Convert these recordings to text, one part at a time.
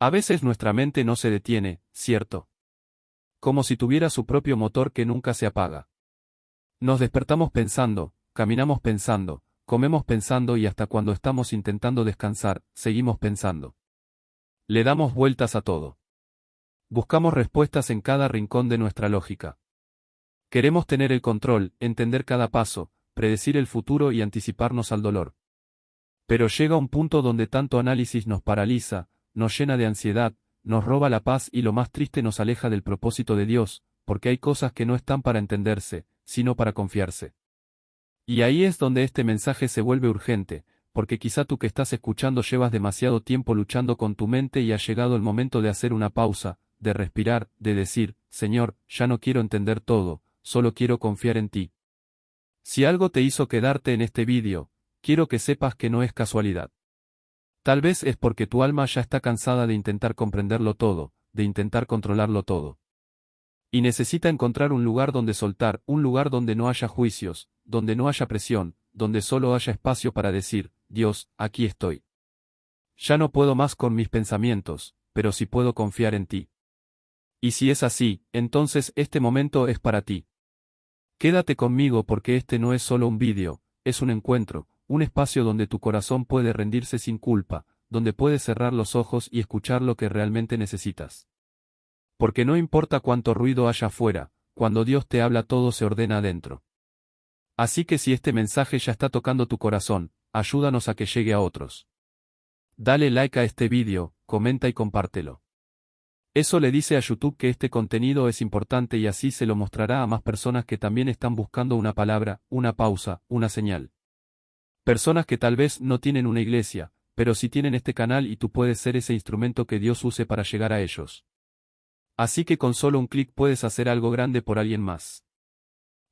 A veces nuestra mente no se detiene, ¿cierto? Como si tuviera su propio motor que nunca se apaga. Nos despertamos pensando, caminamos pensando, comemos pensando y hasta cuando estamos intentando descansar, seguimos pensando. Le damos vueltas a todo. Buscamos respuestas en cada rincón de nuestra lógica. Queremos tener el control, entender cada paso, predecir el futuro y anticiparnos al dolor. Pero llega un punto donde tanto análisis nos paraliza, nos llena de ansiedad, nos roba la paz y lo más triste nos aleja del propósito de Dios, porque hay cosas que no están para entenderse, sino para confiarse. Y ahí es donde este mensaje se vuelve urgente, porque quizá tú que estás escuchando llevas demasiado tiempo luchando con tu mente y ha llegado el momento de hacer una pausa, de respirar, de decir, Señor, ya no quiero entender todo, solo quiero confiar en ti. Si algo te hizo quedarte en este vídeo, quiero que sepas que no es casualidad. Tal vez es porque tu alma ya está cansada de intentar comprenderlo todo, de intentar controlarlo todo. Y necesita encontrar un lugar donde soltar, un lugar donde no haya juicios, donde no haya presión, donde solo haya espacio para decir, Dios, aquí estoy. Ya no puedo más con mis pensamientos, pero sí puedo confiar en ti. Y si es así, entonces este momento es para ti. Quédate conmigo porque este no es solo un vídeo, es un encuentro, un espacio donde tu corazón puede rendirse sin culpa, donde puedes cerrar los ojos y escuchar lo que realmente necesitas. Porque no importa cuánto ruido haya afuera, cuando Dios te habla todo se ordena adentro. Así que si este mensaje ya está tocando tu corazón, ayúdanos a que llegue a otros. Dale like a este vídeo, comenta y compártelo. Eso le dice a YouTube que este contenido es importante y así se lo mostrará a más personas que también están buscando una palabra, una pausa, una señal. Personas que tal vez no tienen una iglesia, pero sí tienen este canal y tú puedes ser ese instrumento que Dios use para llegar a ellos. Así que con solo un clic puedes hacer algo grande por alguien más.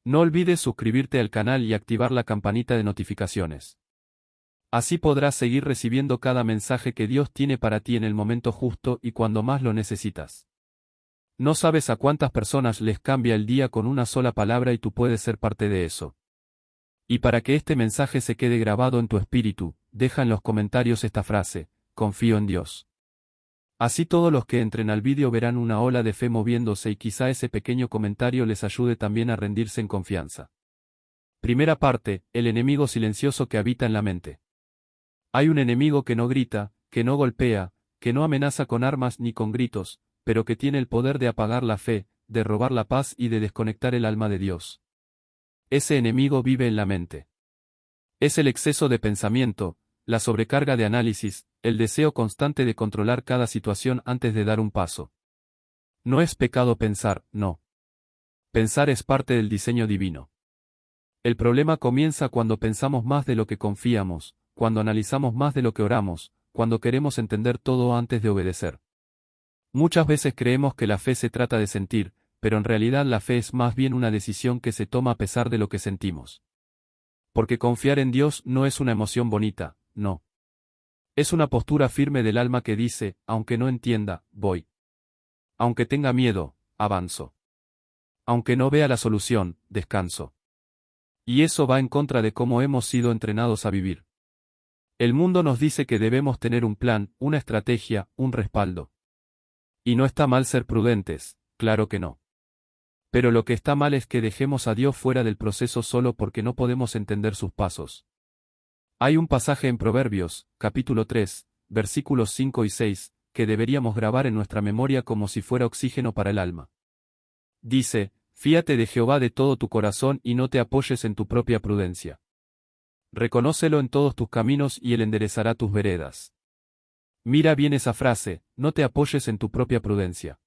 No olvides suscribirte al canal y activar la campanita de notificaciones. Así podrás seguir recibiendo cada mensaje que Dios tiene para ti en el momento justo y cuando más lo necesitas. No sabes a cuántas personas les cambia el día con una sola palabra y tú puedes ser parte de eso. Y para que este mensaje se quede grabado en tu espíritu, deja en los comentarios esta frase, confío en Dios. Así todos los que entren al vídeo verán una ola de fe moviéndose y quizá ese pequeño comentario les ayude también a rendirse en confianza. Primera parte, el enemigo silencioso que habita en la mente. Hay un enemigo que no grita, que no golpea, que no amenaza con armas ni con gritos, pero que tiene el poder de apagar la fe, de robar la paz y de desconectar el alma de Dios. Ese enemigo vive en la mente. Es el exceso de pensamiento, la sobrecarga de análisis, el deseo constante de controlar cada situación antes de dar un paso. No es pecado pensar, no. Pensar es parte del diseño divino. El problema comienza cuando pensamos más de lo que confiamos, cuando analizamos más de lo que oramos, cuando queremos entender todo antes de obedecer. Muchas veces creemos que la fe se trata de sentir, pero en realidad la fe es más bien una decisión que se toma a pesar de lo que sentimos. Porque confiar en Dios no es una emoción bonita, no. Es una postura firme del alma que dice, aunque no entienda, voy. Aunque tenga miedo, avanzo. Aunque no vea la solución, descanso. Y eso va en contra de cómo hemos sido entrenados a vivir. El mundo nos dice que debemos tener un plan, una estrategia, un respaldo. Y no está mal ser prudentes, claro que no. Pero lo que está mal es que dejemos a Dios fuera del proceso solo porque no podemos entender sus pasos. Hay un pasaje en Proverbios, capítulo 3, versículos 5 y 6, que deberíamos grabar en nuestra memoria como si fuera oxígeno para el alma. Dice, fíate de Jehová de todo tu corazón y no te apoyes en tu propia prudencia. Reconócelo en todos tus caminos y él enderezará tus veredas. Mira bien esa frase, no te apoyes en tu propia prudencia.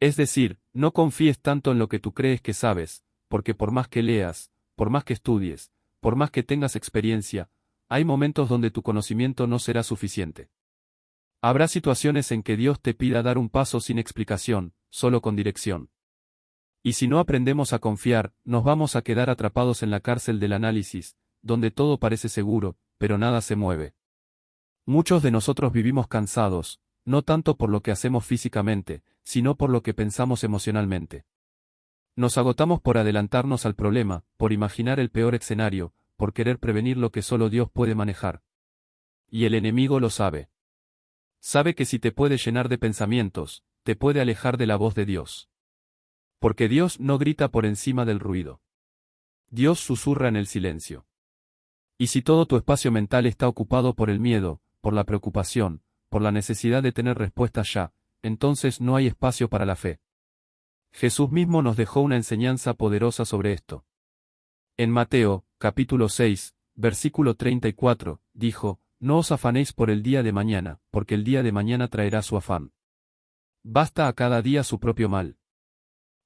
Es decir, no confíes tanto en lo que tú crees que sabes, porque por más que leas, por más que estudies, por más que tengas experiencia, hay momentos donde tu conocimiento no será suficiente. Habrá situaciones en que Dios te pida dar un paso sin explicación, solo con dirección. Y si no aprendemos a confiar, nos vamos a quedar atrapados en la cárcel del análisis, donde todo parece seguro, pero nada se mueve. Muchos de nosotros vivimos cansados, no tanto por lo que hacemos físicamente, sino por lo que pensamos emocionalmente. Nos agotamos por adelantarnos al problema, por imaginar el peor escenario, por querer prevenir lo que solo Dios puede manejar. Y el enemigo lo sabe. Sabe que si te puede llenar de pensamientos, te puede alejar de la voz de Dios. Porque Dios no grita por encima del ruido. Dios susurra en el silencio. Y si todo tu espacio mental está ocupado por el miedo, por la preocupación, por la necesidad de tener respuestas ya, entonces no hay espacio para la fe. Jesús mismo nos dejó una enseñanza poderosa sobre esto. En Mateo, capítulo 6, versículo 34, dijo, no os afanéis por el día de mañana, porque el día de mañana traerá su afán. Basta a cada día su propio mal.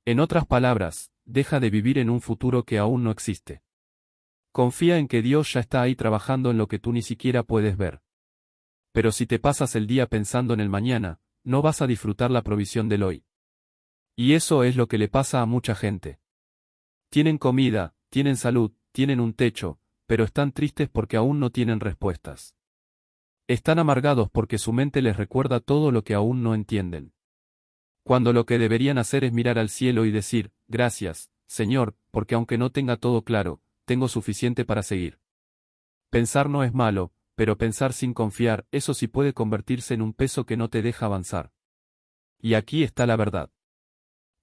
En otras palabras, deja de vivir en un futuro que aún no existe. Confía en que Dios ya está ahí trabajando en lo que tú ni siquiera puedes ver. Pero si te pasas el día pensando en el mañana, no vas a disfrutar la provisión del hoy. Y eso es lo que le pasa a mucha gente. Tienen comida, tienen salud, tienen un techo, pero están tristes porque aún no tienen respuestas. Están amargados porque su mente les recuerda todo lo que aún no entienden. Cuando lo que deberían hacer es mirar al cielo y decir, gracias, Señor, porque aunque no tenga todo claro, tengo suficiente para seguir. Pensar no es malo, pero pensar sin confiar, eso sí puede convertirse en un peso que no te deja avanzar. Y aquí está la verdad.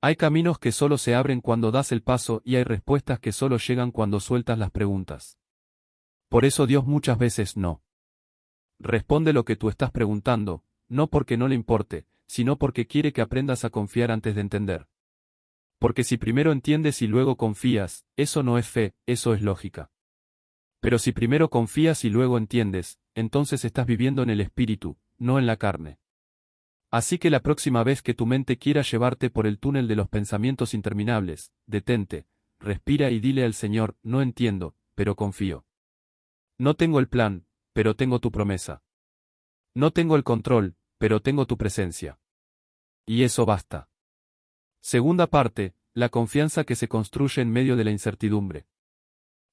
Hay caminos que solo se abren cuando das el paso y hay respuestas que solo llegan cuando sueltas las preguntas. Por eso Dios muchas veces no responde lo que tú estás preguntando, no porque no le importe, sino porque quiere que aprendas a confiar antes de entender. Porque si primero entiendes y luego confías, eso no es fe, eso es lógica. Pero si primero confías y luego entiendes, entonces estás viviendo en el espíritu, no en la carne. Así que la próxima vez que tu mente quiera llevarte por el túnel de los pensamientos interminables, detente, respira y dile al Señor, no entiendo, pero confío. No tengo el plan, pero tengo tu promesa. No tengo el control, pero tengo tu presencia. Y eso basta. Segunda parte, la confianza que se construye en medio de la incertidumbre.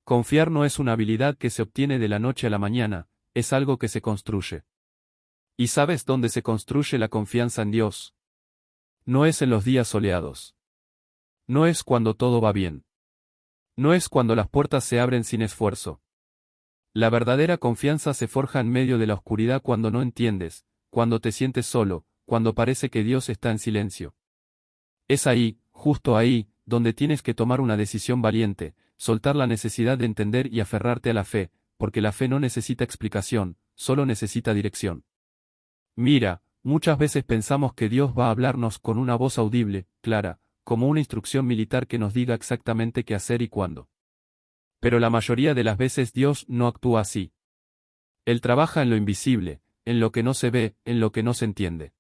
Confiar no es una habilidad que se obtiene de la noche a la mañana, es algo que se construye. ¿Y sabes dónde se construye la confianza en Dios? No es en los días soleados. No es cuando todo va bien. No es cuando las puertas se abren sin esfuerzo. La verdadera confianza se forja en medio de la oscuridad cuando no entiendes, cuando te sientes solo, cuando parece que Dios está en silencio. Es ahí, justo ahí, donde tienes que tomar una decisión valiente, soltar la necesidad de entender y aferrarte a la fe, porque la fe no necesita explicación, solo necesita dirección. Mira, muchas veces pensamos que Dios va a hablarnos con una voz audible, clara, como una instrucción militar que nos diga exactamente qué hacer y cuándo. Pero la mayoría de las veces Dios no actúa así. Él trabaja en lo invisible, en lo que no se ve, en lo que no se entiende.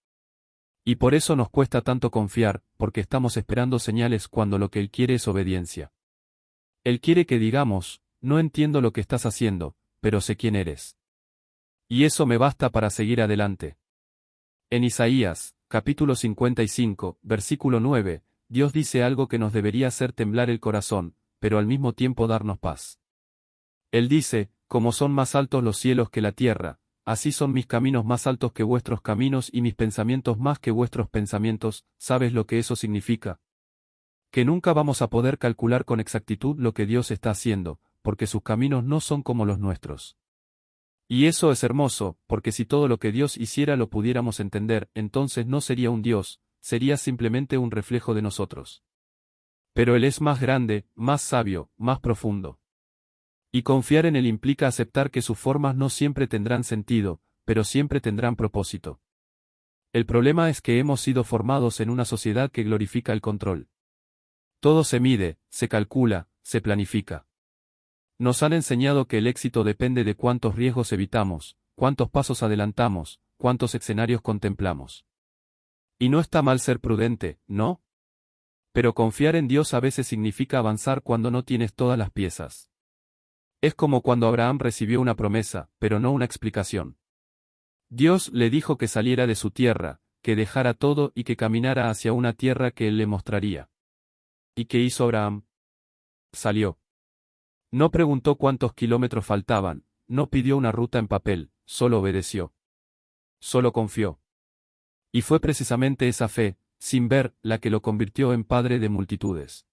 Y por eso nos cuesta tanto confiar, porque estamos esperando señales cuando lo que Él quiere es obediencia. Él quiere que digamos, no entiendo lo que estás haciendo, pero sé quién eres. Y eso me basta para seguir adelante. En Isaías, capítulo 55, versículo 9, Dios dice algo que nos debería hacer temblar el corazón, pero al mismo tiempo darnos paz. Él dice, como son más altos los cielos que la tierra, así son mis caminos más altos que vuestros caminos y mis pensamientos más que vuestros pensamientos. ¿Sabes lo que eso significa? Que nunca vamos a poder calcular con exactitud lo que Dios está haciendo, porque sus caminos no son como los nuestros. Y eso es hermoso, porque si todo lo que Dios hiciera lo pudiéramos entender, entonces no sería un Dios, sería simplemente un reflejo de nosotros. Pero Él es más grande, más sabio, más profundo. Y confiar en Él implica aceptar que sus formas no siempre tendrán sentido, pero siempre tendrán propósito. El problema es que hemos sido formados en una sociedad que glorifica el control. Todo se mide, se calcula, se planifica. Nos han enseñado que el éxito depende de cuántos riesgos evitamos, cuántos pasos adelantamos, cuántos escenarios contemplamos. Y no está mal ser prudente, ¿no? Pero confiar en Dios a veces significa avanzar cuando no tienes todas las piezas. Es como cuando Abraham recibió una promesa, pero no una explicación. Dios le dijo que saliera de su tierra, que dejara todo y que caminara hacia una tierra que él le mostraría. ¿Y qué hizo Abraham? Salió. No preguntó cuántos kilómetros faltaban, no pidió una ruta en papel, solo obedeció. Solo confió. Y fue precisamente esa fe, sin ver, la que lo convirtió en padre de multitudes.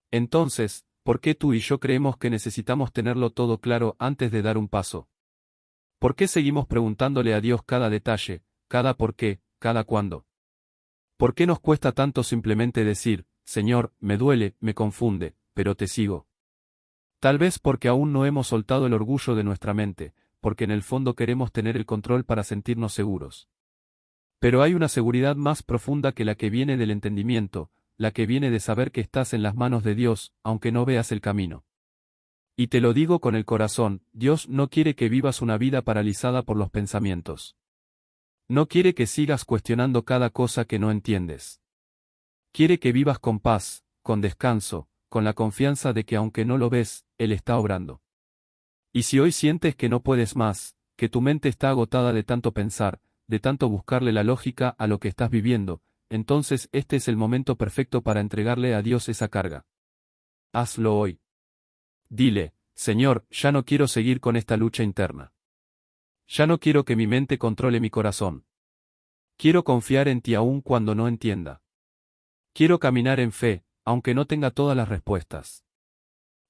Entonces, ¿por qué tú y yo creemos que necesitamos tenerlo todo claro antes de dar un paso? ¿Por qué seguimos preguntándole a Dios cada detalle, cada por qué, cada cuándo. ¿Por qué nos cuesta tanto simplemente decir, Señor, me duele, me confunde, pero te sigo? Tal vez porque aún no hemos soltado el orgullo de nuestra mente, porque en el fondo queremos tener el control para sentirnos seguros. Pero hay una seguridad más profunda que la que viene del entendimiento, la que viene de saber que estás en las manos de Dios, aunque no veas el camino. Y te lo digo con el corazón, Dios no quiere que vivas una vida paralizada por los pensamientos. No quiere que sigas cuestionando cada cosa que no entiendes. Quiere que vivas con paz, con descanso, con la confianza de que aunque no lo ves, Él está obrando. Y si hoy sientes que no puedes más, que tu mente está agotada de tanto pensar, de tanto buscarle la lógica a lo que estás viviendo, entonces este es el momento perfecto para entregarle a Dios esa carga. Hazlo hoy. Dile, Señor, ya no quiero seguir con esta lucha interna. Ya no quiero que mi mente controle mi corazón. Quiero confiar en ti aún cuando no entienda. Quiero caminar en fe, aunque no tenga todas las respuestas.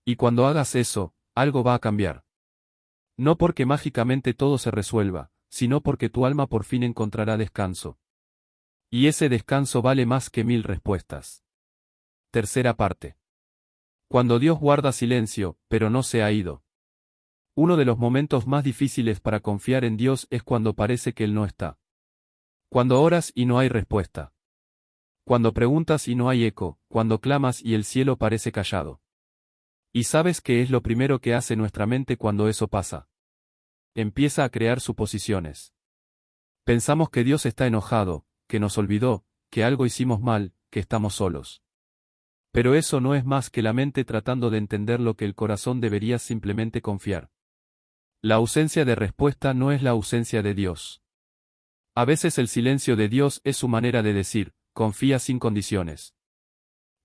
Y cuando hagas eso, algo va a cambiar. No porque mágicamente todo se resuelva, sino porque tu alma por fin encontrará descanso. Y ese descanso vale más que 1000 respuestas. Tercera parte. Cuando Dios guarda silencio, pero no se ha ido. Uno de los momentos más difíciles para confiar en Dios es cuando parece que Él no está. Cuando oras y no hay respuesta. Cuando preguntas y no hay eco, cuando clamas y el cielo parece callado. ¿Y sabes qué es lo primero que hace nuestra mente cuando eso pasa? Empieza a crear suposiciones. Pensamos que Dios está enojado, que nos olvidó, que algo hicimos mal, que estamos solos. Pero eso no es más que la mente tratando de entender lo que el corazón debería simplemente confiar. La ausencia de respuesta no es la ausencia de Dios. A veces el silencio de Dios es su manera de decir, confía sin condiciones.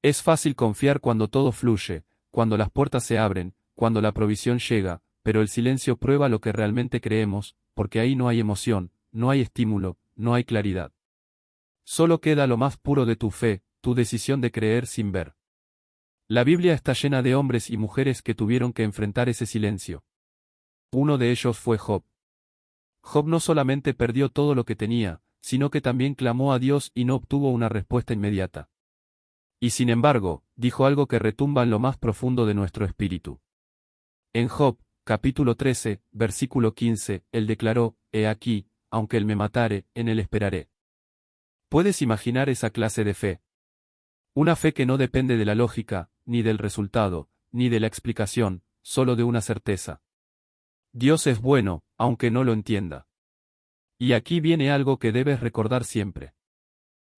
Es fácil confiar cuando todo fluye, cuando las puertas se abren, cuando la provisión llega, pero el silencio prueba lo que realmente creemos, porque ahí no hay emoción, no hay estímulo, no hay claridad. Solo queda lo más puro de tu fe, tu decisión de creer sin ver. La Biblia está llena de hombres y mujeres que tuvieron que enfrentar ese silencio. Uno de ellos fue Job. Job no solamente perdió todo lo que tenía, sino que también clamó a Dios y no obtuvo una respuesta inmediata. Y sin embargo, dijo algo que retumba en lo más profundo de nuestro espíritu. En Job, capítulo 13, versículo 15, él declaró, He aquí, aunque él me matare, en él esperaré. ¿Puedes imaginar esa clase de fe? Una fe que no depende de la lógica, ni del resultado, ni de la explicación, solo de una certeza. Dios es bueno, aunque no lo entienda. Y aquí viene algo que debes recordar siempre.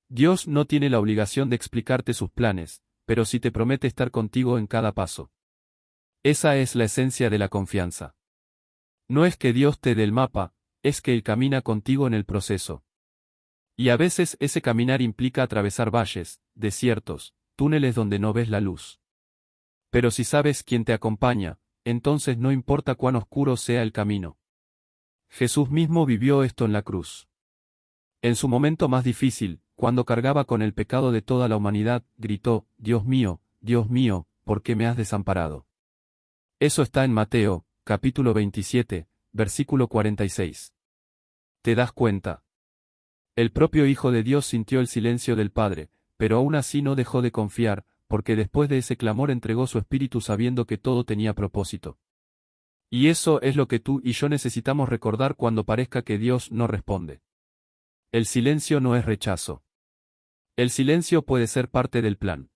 Dios no tiene la obligación de explicarte sus planes, pero sí te promete estar contigo en cada paso. Esa es la esencia de la confianza. No es que Dios te dé el mapa, es que Él camina contigo en el proceso. Y a veces ese caminar implica atravesar valles, desiertos, túneles donde no ves la luz. Pero si sabes quién te acompaña, entonces no importa cuán oscuro sea el camino. Jesús mismo vivió esto en la cruz. En su momento más difícil, cuando cargaba con el pecado de toda la humanidad, gritó, Dios mío, ¿por qué me has desamparado? Eso está en Mateo, capítulo 27, versículo 46. ¿Te das cuenta? El propio Hijo de Dios sintió el silencio del Padre, pero aún así no dejó de confiar, porque después de ese clamor entregó su espíritu sabiendo que todo tenía propósito. Y eso es lo que tú y yo necesitamos recordar cuando parezca que Dios no responde. El silencio no es rechazo. El silencio puede ser parte del plan.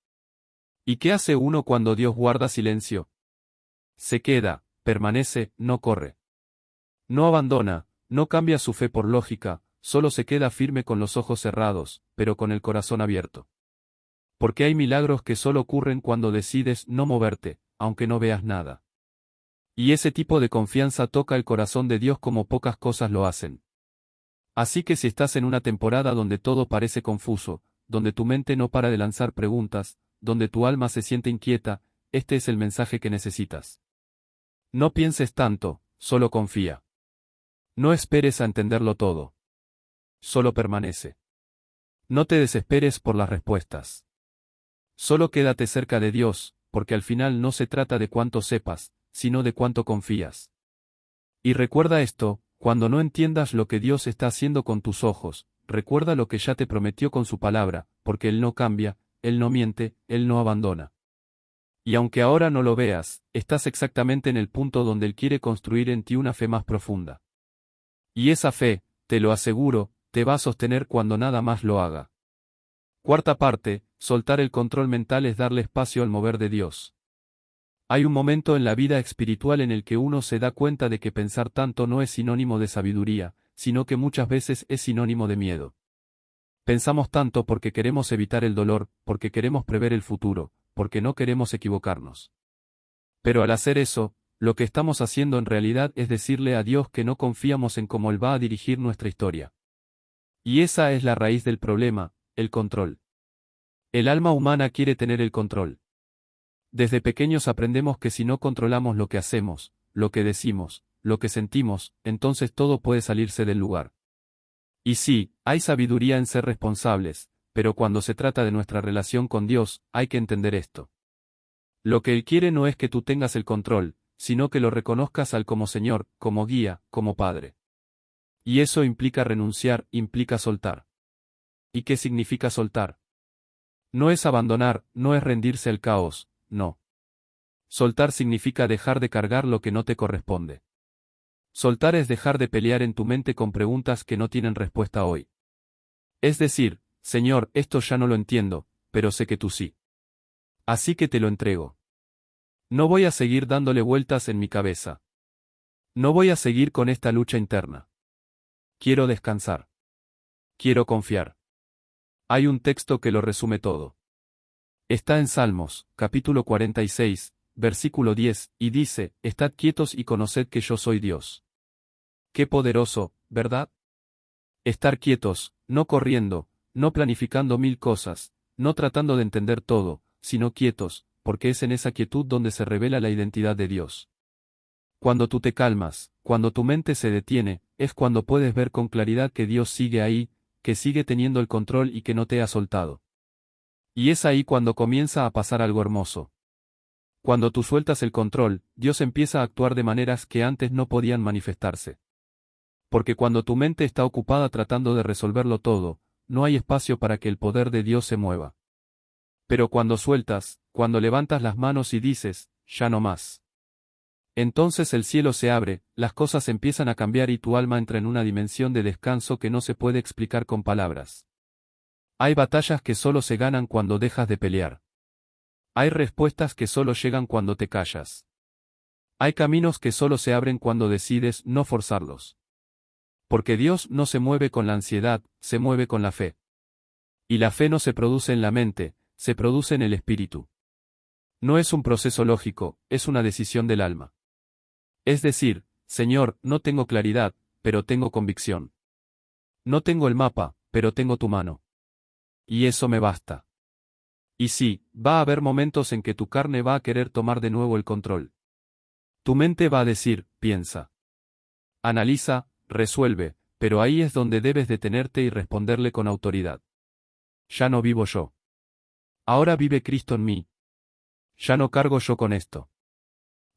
¿Y qué hace uno cuando Dios guarda silencio? Se queda, permanece, no corre. No abandona, no cambia su fe por lógica, solo se queda firme con los ojos cerrados, pero con el corazón abierto. Porque hay milagros que solo ocurren cuando decides no moverte, aunque no veas nada. Y ese tipo de confianza toca el corazón de Dios como pocas cosas lo hacen. Así que si estás en una temporada donde todo parece confuso, donde tu mente no para de lanzar preguntas, donde tu alma se siente inquieta, este es el mensaje que necesitas. No pienses tanto, solo confía. No esperes a entenderlo todo. Solo permanece. No te desesperes por las respuestas. Solo quédate cerca de Dios, porque al final no se trata de cuánto sepas, sino de cuánto confías. Y recuerda esto, Cuando no entiendas lo que Dios está haciendo con tus ojos, recuerda lo que ya te prometió con su palabra, porque Él no cambia, Él no miente, Él no abandona. Y aunque ahora no lo veas, estás exactamente en el punto donde Él quiere construir en ti una fe más profunda. Y esa fe, te lo aseguro, te va a sostener cuando nada más lo haga. Cuarta parte, soltar el control mental es darle espacio al mover de Dios. Hay un momento en la vida espiritual en el que uno se da cuenta de que pensar tanto no es sinónimo de sabiduría, sino que muchas veces es sinónimo de miedo. Pensamos tanto porque queremos evitar el dolor, porque queremos prever el futuro, porque no queremos equivocarnos. Pero al hacer eso, lo que estamos haciendo en realidad es decirle a Dios que no confiamos en cómo Él va a dirigir nuestra historia. Y esa es la raíz del problema, el control. El alma humana quiere tener el control. Desde pequeños aprendemos que si no controlamos lo que hacemos, lo que decimos, lo que sentimos, entonces todo puede salirse del lugar. Y sí, hay sabiduría en ser responsables, pero cuando se trata de nuestra relación con Dios, hay que entender esto. Lo que Él quiere no es que tú tengas el control, sino que lo reconozcas al como Señor, como guía, como Padre. Y eso implica renunciar, implica soltar. ¿Y qué significa soltar? No es abandonar, no es rendirse al caos, no. Soltar significa dejar de cargar lo que no te corresponde. Soltar es dejar de pelear en tu mente con preguntas que no tienen respuesta hoy. Es decir, Señor, esto ya no lo entiendo, pero sé que tú sí. Así que te lo entrego. No voy a seguir dándole vueltas en mi cabeza. No voy a seguir con esta lucha interna. Quiero descansar. Quiero confiar. Hay un texto que lo resume todo. Está en Salmos, capítulo 46, versículo 10, y dice, Estad quietos y conoced que yo soy Dios. Qué poderoso, ¿verdad? Estar quietos, no corriendo, no planificando mil cosas, no tratando de entender todo, sino quietos, porque es en esa quietud donde se revela la identidad de Dios. Cuando tú te calmas, cuando tu mente se detiene, es cuando puedes ver con claridad que Dios sigue ahí, que sigue teniendo el control y que no te ha soltado. Y es ahí cuando comienza a pasar algo hermoso. Cuando tú sueltas el control, Dios empieza a actuar de maneras que antes no podían manifestarse. Porque cuando tu mente está ocupada tratando de resolverlo todo, no hay espacio para que el poder de Dios se mueva. Pero cuando sueltas, cuando levantas las manos y dices, ya no más. Entonces el cielo se abre, las cosas empiezan a cambiar y tu alma entra en una dimensión de descanso que no se puede explicar con palabras. Hay batallas que solo se ganan cuando dejas de pelear. Hay respuestas que solo llegan cuando te callas. Hay caminos que solo se abren cuando decides no forzarlos. Porque Dios no se mueve con la ansiedad, se mueve con la fe. Y la fe no se produce en la mente, se produce en el espíritu. No es un proceso lógico, es una decisión del alma. Es decir, Señor, no tengo claridad, pero tengo convicción. No tengo el mapa, pero tengo tu mano. Y eso me basta. Y sí, va a haber momentos en que tu carne va a querer tomar de nuevo el control. Tu mente va a decir, piensa. Analiza, resuelve, pero ahí es donde debes detenerte y responderle con autoridad. Ya no vivo yo. Ahora vive Cristo en mí. Ya no cargo yo con esto.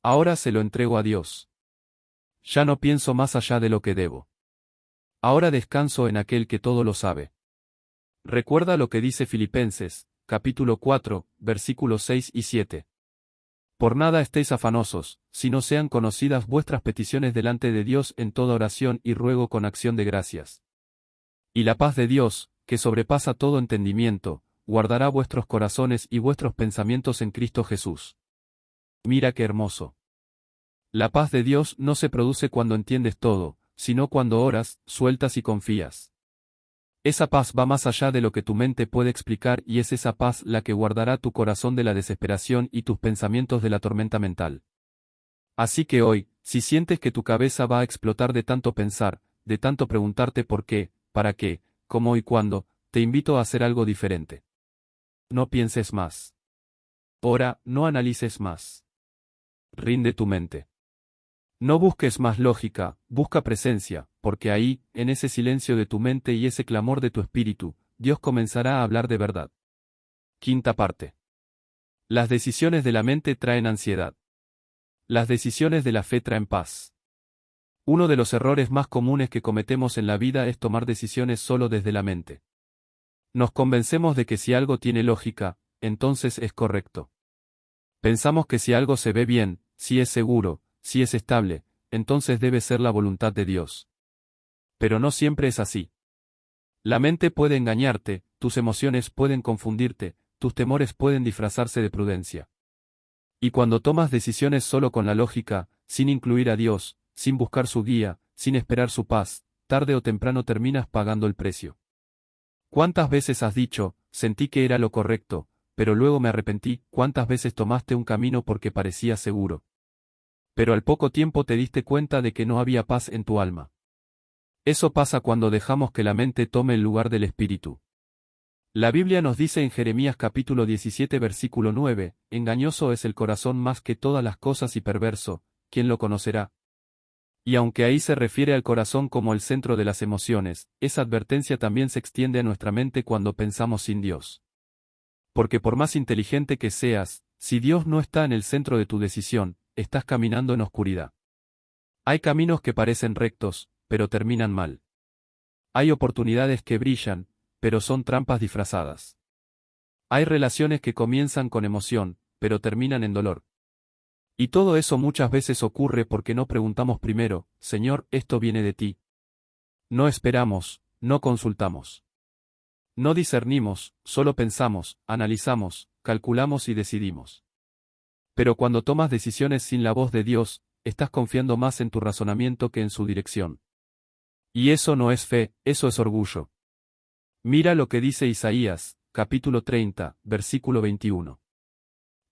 Ahora se lo entrego a Dios. Ya no pienso más allá de lo que debo. Ahora descanso en aquel que todo lo sabe. Recuerda lo que dice Filipenses, capítulo 4, versículos 6 y 7. Por nada estéis afanosos, sino sean conocidas vuestras peticiones delante de Dios en toda oración y ruego con acción de gracias. Y la paz de Dios, que sobrepasa todo entendimiento, guardará vuestros corazones y vuestros pensamientos en Cristo Jesús. Mira qué hermoso. La paz de Dios no se produce cuando entiendes todo, sino cuando oras, sueltas y confías. Esa paz va más allá de lo que tu mente puede explicar y es esa paz la que guardará tu corazón de la desesperación y tus pensamientos de la tormenta mental. Así que hoy, si sientes que tu cabeza va a explotar de tanto pensar, de tanto preguntarte por qué, para qué, cómo y cuándo, te invito a hacer algo diferente. No pienses más. Ora, no analices más. Rinde tu mente. No busques más lógica, busca presencia, porque ahí, en ese silencio de tu mente y ese clamor de tu espíritu, Dios comenzará a hablar de verdad. Quinta parte. Las decisiones de la mente traen ansiedad. Las decisiones de la fe traen paz. Uno de los errores más comunes que cometemos en la vida es tomar decisiones solo desde la mente. Nos convencemos de que si algo tiene lógica, entonces es correcto. Pensamos que si algo se ve bien, si es seguro, si es estable, entonces debe ser la voluntad de Dios. Pero no siempre es así. La mente puede engañarte, tus emociones pueden confundirte, tus temores pueden disfrazarse de prudencia. Y cuando tomas decisiones solo con la lógica, sin incluir a Dios, sin buscar su guía, sin esperar su paz, tarde o temprano terminas pagando el precio. ¿Cuántas veces has dicho, sentí que era lo correcto, pero luego me arrepentí? ¿Cuántas veces tomaste un camino porque parecía seguro? Pero al poco tiempo te diste cuenta de que no había paz en tu alma. Eso pasa cuando dejamos que la mente tome el lugar del espíritu. La Biblia nos dice en Jeremías capítulo 17 versículo 9, engañoso es el corazón más que todas las cosas y perverso, ¿quién lo conocerá? Y aunque ahí se refiere al corazón como el centro de las emociones, esa advertencia también se extiende a nuestra mente cuando pensamos sin Dios. Porque por más inteligente que seas, si Dios no está en el centro de tu decisión, estás caminando en oscuridad. Hay caminos que parecen rectos, pero terminan mal. Hay oportunidades que brillan, pero son trampas disfrazadas. Hay relaciones que comienzan con emoción, pero terminan en dolor. Y todo eso muchas veces ocurre porque no preguntamos primero, Señor, ¿esto viene de ti? No esperamos, no consultamos. No discernimos, solo pensamos, analizamos, calculamos y decidimos. Pero cuando tomas decisiones sin la voz de Dios, estás confiando más en tu razonamiento que en su dirección. Y eso no es fe, eso es orgullo. Mira lo que dice Isaías, capítulo 30, versículo 21.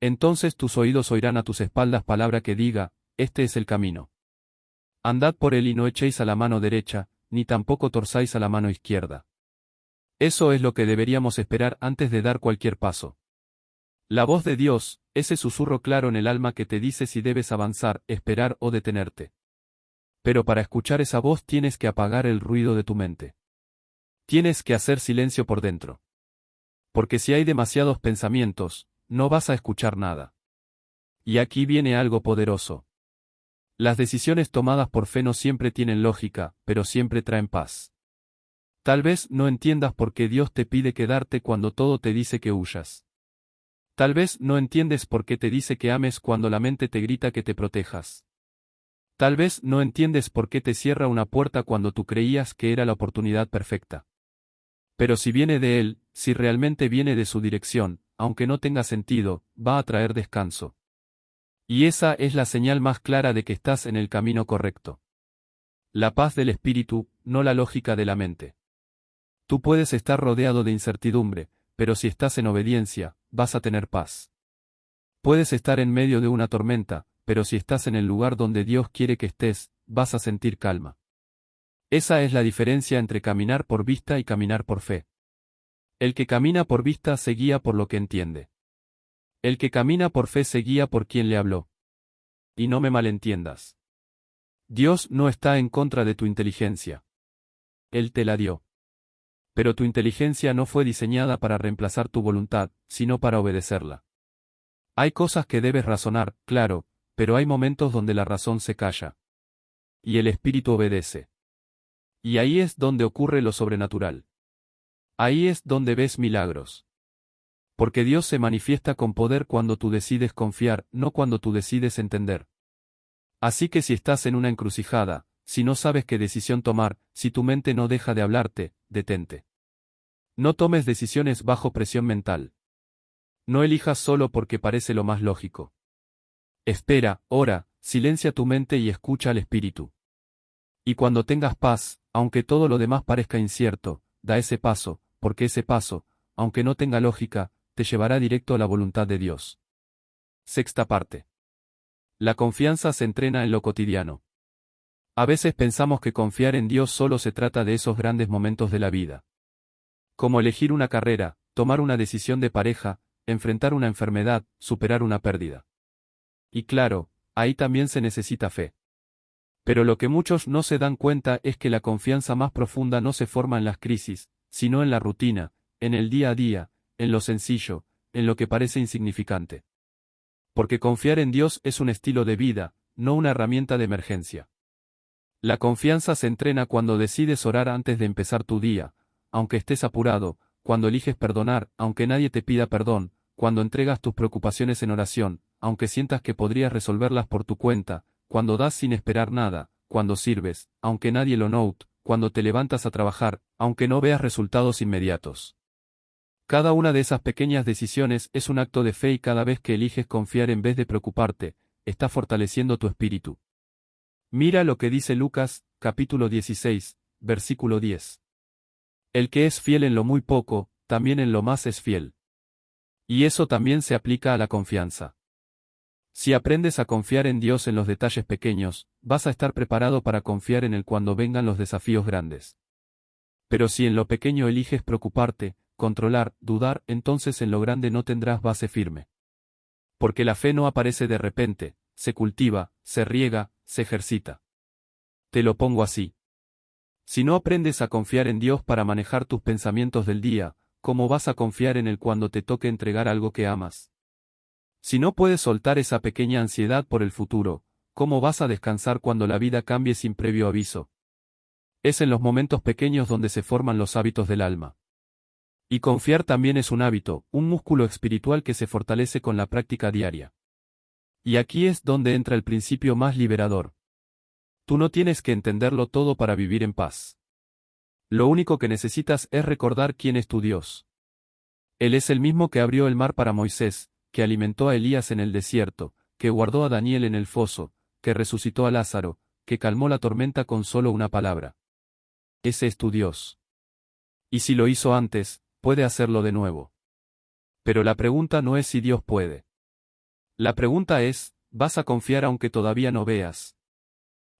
Entonces tus oídos oirán a tus espaldas palabra que diga, este es el camino. Andad por él y no echéis a la mano derecha, ni tampoco torzáis a la mano izquierda. Eso es lo que deberíamos esperar antes de dar cualquier paso. La voz de Dios, ese susurro claro en el alma que te dice si debes avanzar, esperar o detenerte. Pero para escuchar esa voz tienes que apagar el ruido de tu mente. Tienes que hacer silencio por dentro. Porque si hay demasiados pensamientos, no vas a escuchar nada. Y aquí viene algo poderoso. Las decisiones tomadas por fe no siempre tienen lógica, pero siempre traen paz. Tal vez no entiendas por qué Dios te pide quedarte cuando todo te dice que huyas. Tal vez no entiendes por qué te dice que ames cuando la mente te grita que te protejas. Tal vez no entiendes por qué te cierra una puerta cuando tú creías que era la oportunidad perfecta. Pero si viene de Él, si realmente viene de su dirección, aunque no tenga sentido, va a traer descanso. Y esa es la señal más clara de que estás en el camino correcto. La paz del espíritu, no la lógica de la mente. Tú puedes estar rodeado de incertidumbre, pero si estás en obediencia, vas a tener paz. Puedes estar en medio de una tormenta, pero si estás en el lugar donde Dios quiere que estés, vas a sentir calma. Esa es la diferencia entre caminar por vista y caminar por fe. El que camina por vista se guía por lo que entiende. El que camina por fe se guía por quien le habló. Y no me malentiendas. Dios no está en contra de tu inteligencia. Él te la dio. Pero tu inteligencia no fue diseñada para reemplazar tu voluntad, sino para obedecerla. Hay cosas que debes razonar, claro, pero hay momentos donde la razón se calla. Y el espíritu obedece. Y ahí es donde ocurre lo sobrenatural. Ahí es donde ves milagros. Porque Dios se manifiesta con poder cuando tú decides confiar, no cuando tú decides entender. Así que si estás en una encrucijada, si no sabes qué decisión tomar, si tu mente no deja de hablarte, detente. No tomes decisiones bajo presión mental. No elijas solo porque parece lo más lógico. Espera, ora, silencia tu mente y escucha al espíritu. Y cuando tengas paz, aunque todo lo demás parezca incierto, da ese paso, porque ese paso, aunque no tenga lógica, te llevará directo a la voluntad de Dios. Sexta parte. La confianza se entrena en lo cotidiano. A veces pensamos que confiar en Dios solo se trata de esos grandes momentos de la vida. Como elegir una carrera, tomar una decisión de pareja, enfrentar una enfermedad, superar una pérdida. Y claro, ahí también se necesita fe. Pero lo que muchos no se dan cuenta es que la confianza más profunda no se forma en las crisis, sino en la rutina, en el día a día, en lo sencillo, en lo que parece insignificante. Porque confiar en Dios es un estilo de vida, no una herramienta de emergencia. La confianza se entrena cuando decides orar antes de empezar tu día, aunque estés apurado, cuando eliges perdonar, aunque nadie te pida perdón, cuando entregas tus preocupaciones en oración, aunque sientas que podrías resolverlas por tu cuenta, cuando das sin esperar nada, cuando sirves, aunque nadie lo note, cuando te levantas a trabajar, aunque no veas resultados inmediatos. Cada una de esas pequeñas decisiones es un acto de fe y cada vez que eliges confiar en vez de preocuparte, está fortaleciendo tu espíritu. Mira lo que dice Lucas, capítulo 16, versículo 10. El que es fiel en lo muy poco, también en lo más es fiel. Y eso también se aplica a la confianza. Si aprendes a confiar en Dios en los detalles pequeños, vas a estar preparado para confiar en Él cuando vengan los desafíos grandes. Pero si en lo pequeño eliges preocuparte, controlar, dudar, entonces en lo grande no tendrás base firme. Porque la fe no aparece de repente, se cultiva, se riega, se ejercita. Te lo pongo así. Si no aprendes a confiar en Dios para manejar tus pensamientos del día, ¿cómo vas a confiar en Él cuando te toque entregar algo que amas? Si no puedes soltar esa pequeña ansiedad por el futuro, ¿cómo vas a descansar cuando la vida cambie sin previo aviso? Es en los momentos pequeños donde se forman los hábitos del alma. Y confiar también es un hábito, un músculo espiritual que se fortalece con la práctica diaria. Y aquí es donde entra el principio más liberador. Tú no tienes que entenderlo todo para vivir en paz. Lo único que necesitas es recordar quién es tu Dios. Él es el mismo que abrió el mar para Moisés, que alimentó a Elías en el desierto, que guardó a Daniel en el foso, que resucitó a Lázaro, que calmó la tormenta con solo una palabra. Ese es tu Dios. Y si lo hizo antes, puede hacerlo de nuevo. Pero la pregunta no es si Dios puede. La pregunta es, ¿vas a confiar aunque todavía no veas?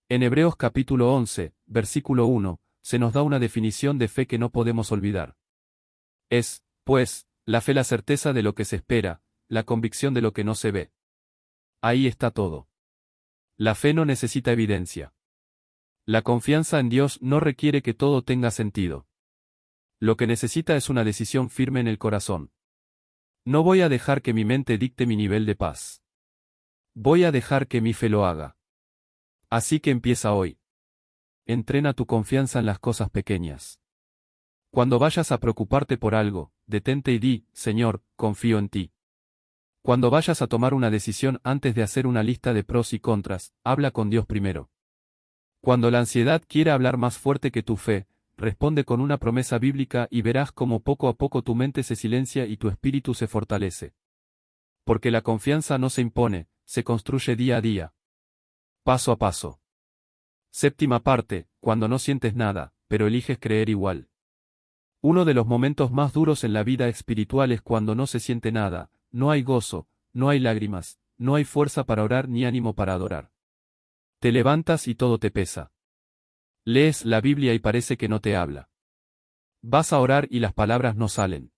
En Hebreos capítulo 11, versículo 1, se nos da una definición de fe que no podemos olvidar. Es, pues, la fe la certeza de lo que se espera, la convicción de lo que no se ve. Ahí está todo. La fe no necesita evidencia. La confianza en Dios no requiere que todo tenga sentido. Lo que necesita es una decisión firme en el corazón. No voy a dejar que mi mente dicte mi nivel de paz. Voy a dejar que mi fe lo haga. Así que empieza hoy. Entrena tu confianza en las cosas pequeñas. Cuando vayas a preocuparte por algo, detente y di, Señor, confío en ti. Cuando vayas a tomar una decisión antes de hacer una lista de pros y contras, habla con Dios primero. Cuando la ansiedad quiera hablar más fuerte que tu fe, responde con una promesa bíblica y verás cómo poco a poco tu mente se silencia y tu espíritu se fortalece. Porque la confianza no se impone, se construye día a día. Paso a paso. Séptima parte, cuando no sientes nada, pero eliges creer igual. Uno de los momentos más duros en la vida espiritual es cuando no se siente nada, no hay gozo, no hay lágrimas, no hay fuerza para orar ni ánimo para adorar. Te levantas y todo te pesa. Lees la Biblia y parece que no te habla. Vas a orar y las palabras no salen.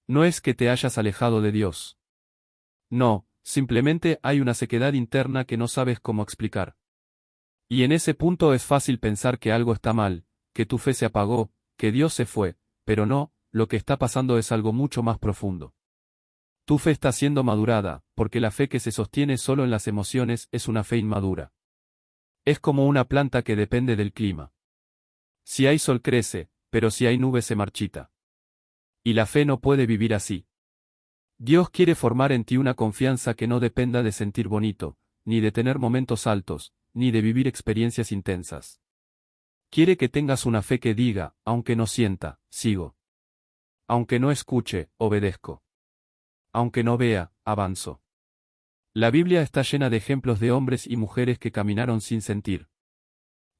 No es que te hayas alejado de Dios. No, simplemente hay una sequedad interna que no sabes cómo explicar. Y en ese punto es fácil pensar que algo está mal, que tu fe se apagó, que Dios se fue, pero no, lo que está pasando es algo mucho más profundo. Tu fe está siendo madurada, porque la fe que se sostiene solo en las emociones es una fe inmadura. Es como una planta que depende del clima. Si hay sol crece, pero si hay nubes se marchita. Y la fe no puede vivir así. Dios quiere formar en ti una confianza que no dependa de sentir bonito, ni de tener momentos altos, ni de vivir experiencias intensas. Quiere que tengas una fe que diga, aunque no sienta, sigo. Aunque no escuche, obedezco. Aunque no vea, avanzo. La Biblia está llena de ejemplos de hombres y mujeres que caminaron sin sentir.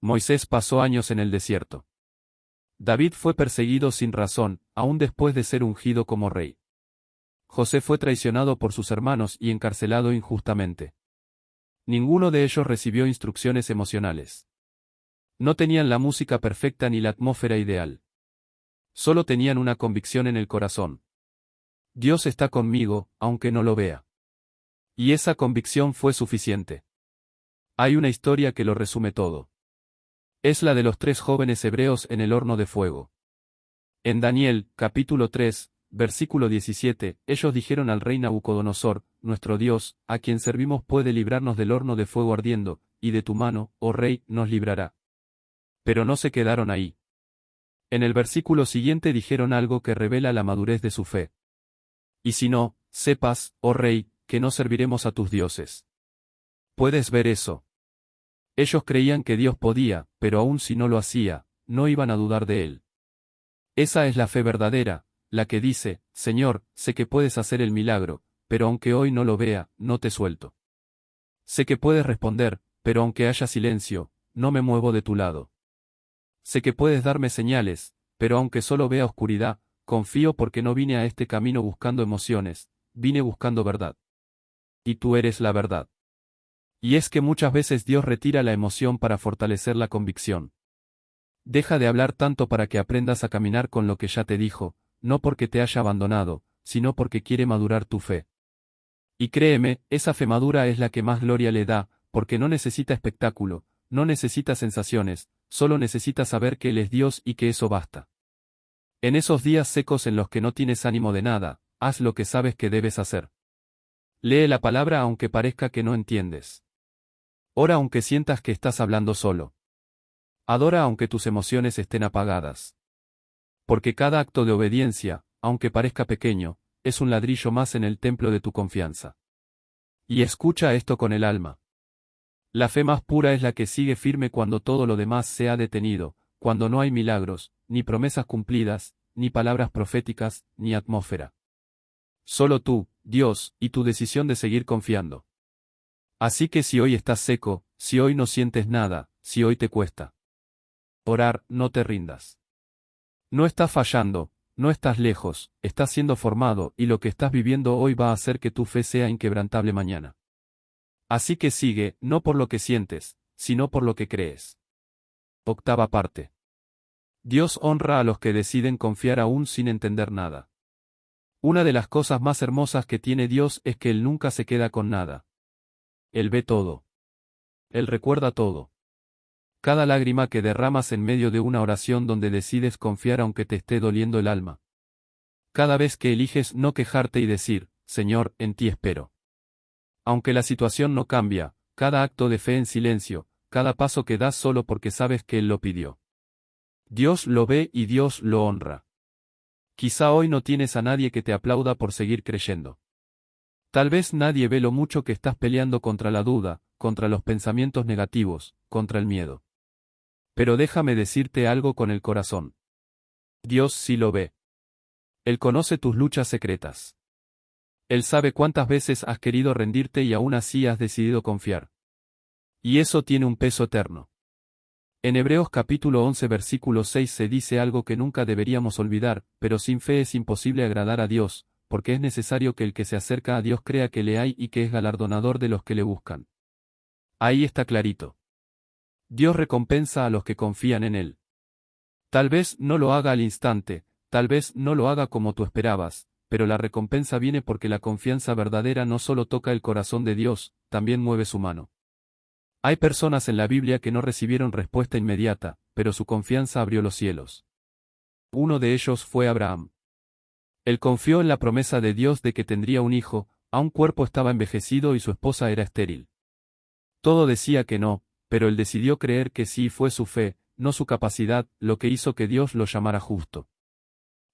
Moisés pasó años en el desierto. David fue perseguido sin razón, aún después de ser ungido como rey. José fue traicionado por sus hermanos y encarcelado injustamente. Ninguno de ellos recibió instrucciones emocionales. No tenían la música perfecta ni la atmósfera ideal. Solo tenían una convicción en el corazón. Dios está conmigo, aunque no lo vea. Y esa convicción fue suficiente. Hay una historia que lo resume todo. Es la de los 3 jóvenes hebreos en el horno de fuego. En Daniel, capítulo 3, versículo 17, ellos dijeron al rey Nabucodonosor, nuestro Dios, a quien servimos puede librarnos del horno de fuego ardiendo, y de tu mano, oh rey, nos librará. Pero no se quedaron ahí. En el versículo siguiente dijeron algo que revela la madurez de su fe. Y si no, sepas, oh rey, que no serviremos a tus dioses. ¿Puedes ver eso? Ellos creían que Dios podía, pero aun si no lo hacía, no iban a dudar de él. Esa es la fe verdadera, la que dice, Señor, sé que puedes hacer el milagro, pero aunque hoy no lo vea, no te suelto. Sé que puedes responder, pero aunque haya silencio, no me muevo de tu lado. Sé que puedes darme señales, pero aunque solo vea oscuridad, confío porque no vine a este camino buscando emociones, vine buscando verdad. Y tú eres la verdad. Y es que muchas veces Dios retira la emoción para fortalecer la convicción. Deja de hablar tanto para que aprendas a caminar con lo que ya te dijo, no porque te haya abandonado, sino porque quiere madurar tu fe. Y créeme, esa fe madura es la que más gloria le da, porque no necesita espectáculo, no necesita sensaciones, solo necesita saber que Él es Dios y que eso basta. En esos días secos en los que no tienes ánimo de nada, haz lo que sabes que debes hacer. Lee la palabra aunque parezca que no entiendes. Ora aunque sientas que estás hablando solo. Adora aunque tus emociones estén apagadas. Porque cada acto de obediencia, aunque parezca pequeño, es un ladrillo más en el templo de tu confianza. Y escucha esto con el alma. La fe más pura es la que sigue firme cuando todo lo demás se ha detenido, cuando no hay milagros, ni promesas cumplidas, ni palabras proféticas, ni atmósfera. Solo tú, Dios, y tu decisión de seguir confiando. Así que si hoy estás seco, si hoy no sientes nada, si hoy te cuesta orar, no te rindas. No estás fallando, no estás lejos, estás siendo formado y lo que estás viviendo hoy va a hacer que tu fe sea inquebrantable mañana. Así que sigue, no por lo que sientes, sino por lo que crees. Octava parte. Dios honra a los que deciden confiar aún sin entender nada. Una de las cosas más hermosas que tiene Dios es que Él nunca se queda con nada. Él ve todo. Él recuerda todo. Cada lágrima que derramas en medio de una oración donde decides confiar aunque te esté doliendo el alma. Cada vez que eliges no quejarte y decir, Señor, en ti espero. Aunque la situación no cambia, cada acto de fe en silencio, cada paso que das solo porque sabes que Él lo pidió. Dios lo ve y Dios lo honra. Quizá hoy no tienes a nadie que te aplauda por seguir creyendo. Tal vez nadie ve lo mucho que estás peleando contra la duda, contra los pensamientos negativos, contra el miedo. Pero déjame decirte algo con el corazón. Dios sí lo ve. Él conoce tus luchas secretas. Él sabe cuántas veces has querido rendirte y aún así has decidido confiar. Y eso tiene un peso eterno. En Hebreos capítulo 11 versículo 6 se dice algo que nunca deberíamos olvidar, pero sin fe es imposible agradar a Dios, porque es necesario que el que se acerca a Dios crea que le hay y que es galardonador de los que le buscan. Ahí está clarito. Dios recompensa a los que confían en Él. Tal vez no lo haga al instante, tal vez no lo haga como tú esperabas, pero la recompensa viene porque la confianza verdadera no solo toca el corazón de Dios, también mueve su mano. Hay personas en la Biblia que no recibieron respuesta inmediata, pero su confianza abrió los cielos. Uno de ellos fue Abraham. Él confió en la promesa de Dios de que tendría un hijo, aun cuerpo estaba envejecido y su esposa era estéril. Todo decía que no, pero él decidió creer que sí y fue su fe, no su capacidad, lo que hizo que Dios lo llamara justo.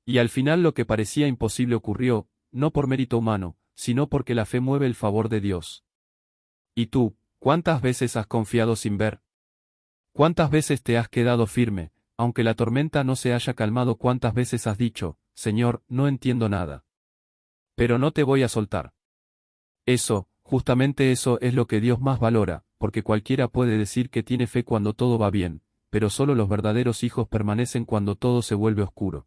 Y al final lo que parecía imposible ocurrió, no por mérito humano, sino porque la fe mueve el favor de Dios. ¿Y tú, cuántas veces has confiado sin ver? ¿Cuántas veces te has quedado firme, aunque la tormenta no se haya calmado? ¿Cuántas veces has dicho, Señor, no entiendo nada? Pero no te voy a soltar. Eso, justamente eso es lo que Dios más valora, porque cualquiera puede decir que tiene fe cuando todo va bien, pero solo los verdaderos hijos permanecen cuando todo se vuelve oscuro.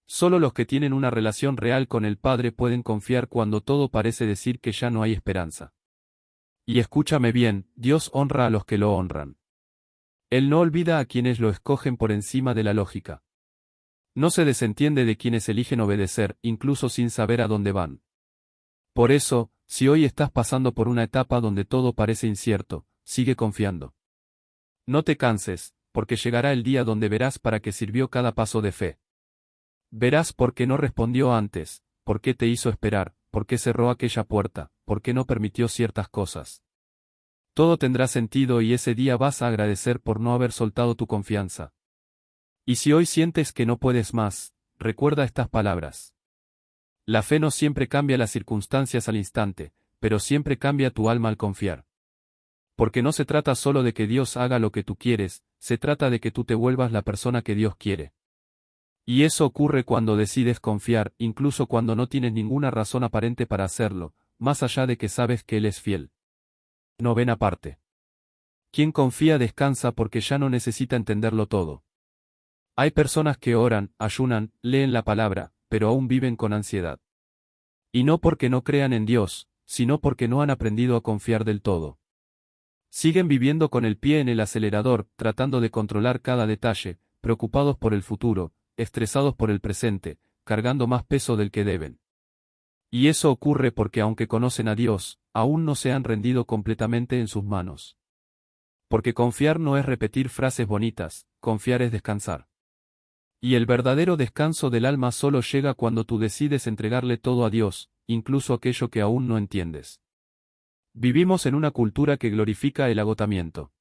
Solo los que tienen una relación real con el Padre pueden confiar cuando todo parece decir que ya no hay esperanza. Y escúchame bien, Dios honra a los que lo honran. Él no olvida a quienes lo escogen por encima de la lógica. No se desentiende de quienes eligen obedecer, incluso sin saber a dónde van. Por eso, si hoy estás pasando por una etapa donde todo parece incierto, sigue confiando. No te canses, porque llegará el día donde verás para qué sirvió cada paso de fe. Verás por qué no respondió antes, por qué te hizo esperar, por qué cerró aquella puerta, por qué no permitió ciertas cosas. Todo tendrá sentido y ese día vas a agradecer por no haber soltado tu confianza. Y si hoy sientes que no puedes más, recuerda estas palabras. La fe no siempre cambia las circunstancias al instante, pero siempre cambia tu alma al confiar. Porque no se trata solo de que Dios haga lo que tú quieres, se trata de que tú te vuelvas la persona que Dios quiere. Y eso ocurre cuando decides confiar, incluso cuando no tienes ninguna razón aparente para hacerlo, más allá de que sabes que Él es fiel. Novena parte. Quien confía descansa porque ya no necesita entenderlo todo. Hay personas que oran, ayunan, leen la palabra, pero aún viven con ansiedad. Y no porque no crean en Dios, sino porque no han aprendido a confiar del todo. Siguen viviendo con el pie en el acelerador, tratando de controlar cada detalle, preocupados por el futuro, estresados por el presente, cargando más peso del que deben. Y eso ocurre porque aunque conocen a Dios, aún no se han rendido completamente en sus manos. Porque confiar no es repetir frases bonitas, confiar es descansar. Y el verdadero descanso del alma solo llega cuando tú decides entregarle todo a Dios, incluso aquello que aún no entiendes. Vivimos en una cultura que glorifica el agotamiento.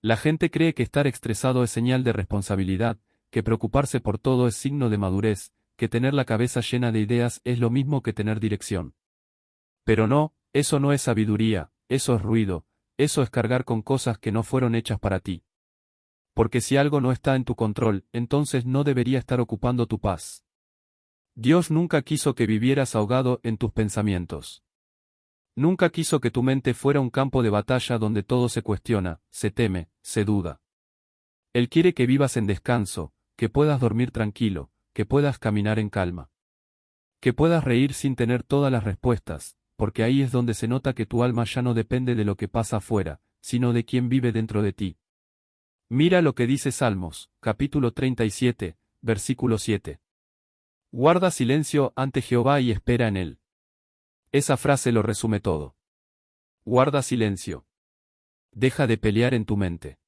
La gente cree que estar estresado es señal de responsabilidad, que preocuparse por todo es signo de madurez, que tener la cabeza llena de ideas es lo mismo que tener dirección. Pero no, eso no es sabiduría, eso es ruido, eso es cargar con cosas que no fueron hechas para ti. Porque si algo no está en tu control, entonces no debería estar ocupando tu paz. Dios nunca quiso que vivieras ahogado en tus pensamientos. Nunca quiso que tu mente fuera un campo de batalla donde todo se cuestiona, se teme, se duda. Él quiere que vivas en descanso, que puedas dormir tranquilo, que puedas caminar en calma. Que puedas reír sin tener todas las respuestas, porque ahí es donde se nota que tu alma ya no depende de lo que pasa afuera, sino de quien vive dentro de ti. Mira lo que dice Salmos, capítulo 37, versículo 7. Guarda silencio ante Jehová y espera en él. Esa frase lo resume todo. Guarda silencio. Deja de pelear en tu mente.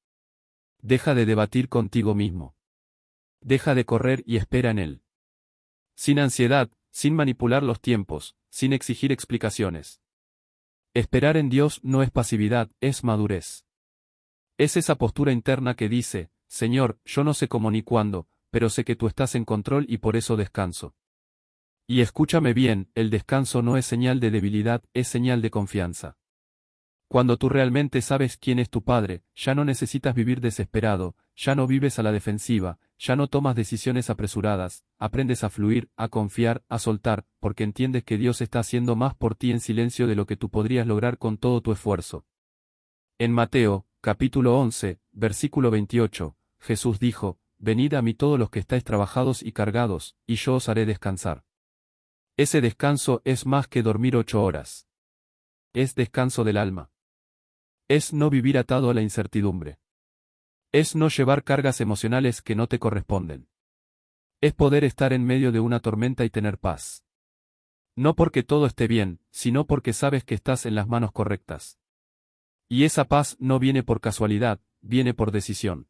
Deja de debatir contigo mismo. Deja de correr y espera en él. Sin ansiedad, sin manipular los tiempos, sin exigir explicaciones. Esperar en Dios no es pasividad, es madurez. Es esa postura interna que dice, Señor, yo no sé cómo ni cuándo, pero sé que tú estás en control y por eso descanso. Y escúchame bien, el descanso no es señal de debilidad, es señal de confianza. Cuando tú realmente sabes quién es tu Padre, ya no necesitas vivir desesperado, ya no vives a la defensiva, ya no tomas decisiones apresuradas, aprendes a fluir, a confiar, a soltar, porque entiendes que Dios está haciendo más por ti en silencio de lo que tú podrías lograr con todo tu esfuerzo. En Mateo, capítulo 11, versículo 28, Jesús dijo, Venid a mí todos los que estáis trabajados y cargados, y yo os haré descansar. Ese descanso es más que dormir 8 horas. Es descanso del alma. Es no vivir atado a la incertidumbre. Es no llevar cargas emocionales que no te corresponden. Es poder estar en medio de una tormenta y tener paz. No porque todo esté bien, sino porque sabes que estás en las manos correctas. Y esa paz no viene por casualidad, viene por decisión.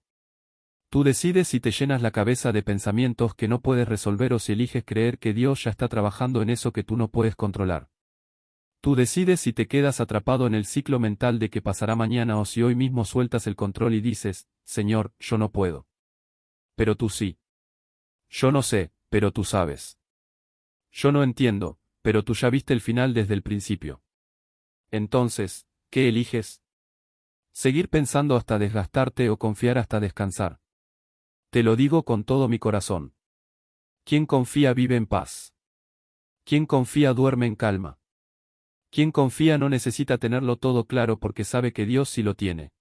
Tú decides si te llenas la cabeza de pensamientos que no puedes resolver o si eliges creer que Dios ya está trabajando en eso que tú no puedes controlar. Tú decides si te quedas atrapado en el ciclo mental de que pasará mañana o si hoy mismo sueltas el control y dices, Señor, yo no puedo. Pero tú sí. Yo no sé, pero tú sabes. Yo no entiendo, pero tú ya viste el final desde el principio. Entonces, ¿qué eliges? ¿Seguir pensando hasta desgastarte o confiar hasta descansar? Te lo digo con todo mi corazón. Quien confía vive en paz. Quien confía duerme en calma. Quien confía no necesita tenerlo todo claro porque sabe que Dios sí lo tiene.